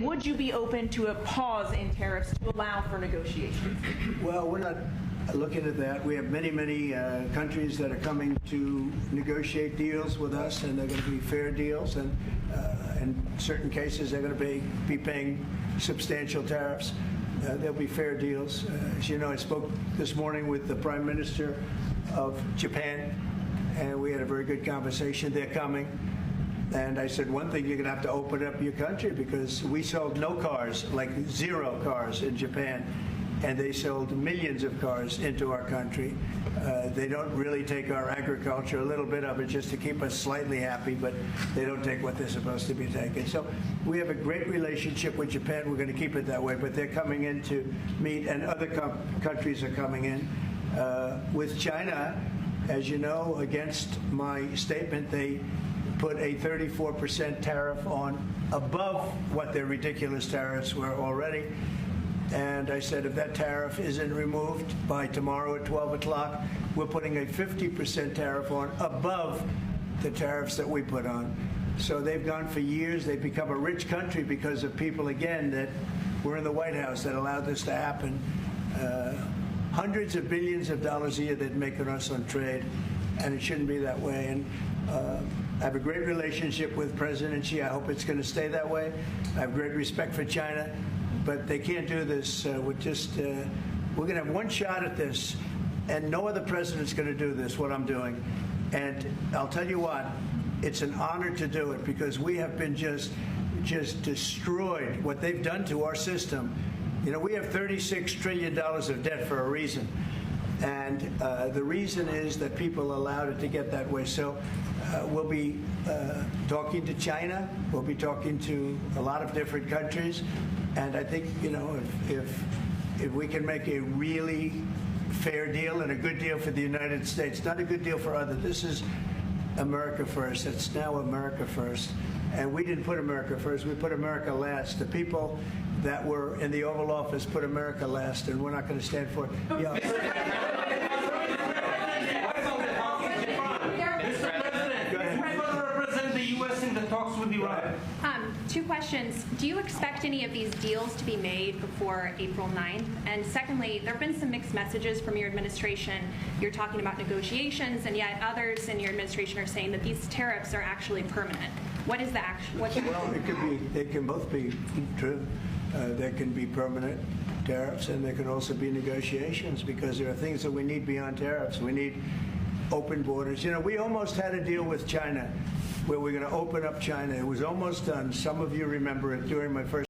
Would you be open to a pause in tariffs to allow for negotiations? Well, we're not looking at that. We have many, many countries that are coming to negotiate deals with us, and they're going to be fair deals. And in certain cases, they're going to be paying substantial tariffs. There'll be fair deals. As you know, I spoke this morning with the Prime Minister of Japan, and we had a very good conversation. They're coming. And I said, one thing, you're going to have to open up your country, because we sold no cars, like 0 cars in Japan, and they sold millions of cars into our country. They don't really take our agriculture, a little bit of it just to keep us slightly happy, but they don't take what they're supposed to be taking. So we have a great relationship with Japan. We're going to keep it that way, but they're coming in to meet, and other countries are coming in. With China, as you know, against my statement, they put a 34% tariff on above what their ridiculous tariffs were already. And I said, if that tariff isn't removed by tomorrow at 12 o'clock, we're putting a 50% tariff on above the tariffs that we put on. So they've gone for years. They've become a rich country because of people, again, that were in the White House that allowed this to happen. Hundreds of billions of dollars a year they'd make on us on trade, and it shouldn't be that way. And I have a great relationship with President Xi. I hope it's going to stay that way. I have great respect for China, but they can't do this with just, we're going to have one shot at this, and no other president's going to do this, what I'm doing. And I'll tell you what, it's an honor to do it, because we have been just destroyed, what they've done to our system. You know, we have $36 trillion of debt for a reason. And the reason is that people allowed it to get that way. So we'll be talking to China. We'll be talking to a lot of different countries. And I think, you know, if we can make a really fair deal and a good deal for the United States, not a good deal for others. This is America first. It's now America first. And we didn't put America first. We put America last. The people that were in the Oval Office put America last, and we're not going to stand for it. Yeah. Talks with Iran. 2 questions. Do you expect any of these deals to be made before April 9th? And secondly, there have been some mixed messages from your administration. You're talking about negotiations, and yet others in your administration are saying that these tariffs are actually permanent. What is the action? Well, it could be. They can both be true. There can be permanent tariffs, and there can also be negotiations, because there are things that we need beyond tariffs. We need open borders. You know, we almost had a deal with China where we're going to open up China. It was almost done. Some of you remember it during my first